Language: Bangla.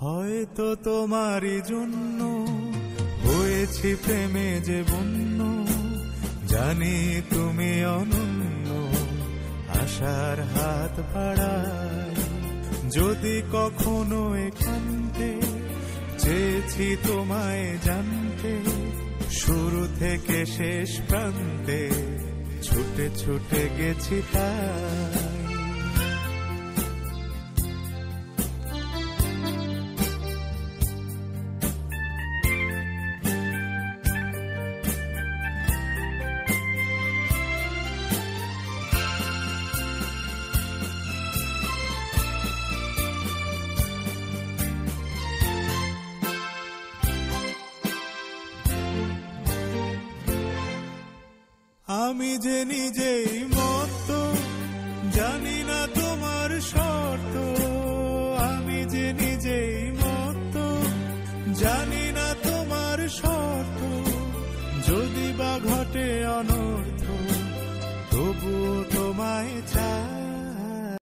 হয়তো তোমারই জন্য হয়েছি প্রেমে যে বন্য, জানি তুমি অনন্য, আশার হাত বাড়াই। যদি কখনো এখানতে চেয়েছি তোমায় জানতে, শুরু থেকে শেষ প্রান্তে ছুটে ছুটে গেছি তাই। আমি যে নিজেই মত্ত, জানি না তোমার শর্ত। আমি যে নিজেই মত্ত, জানি না তোমার শর্ত। যদি বা ঘটে অনর্থ,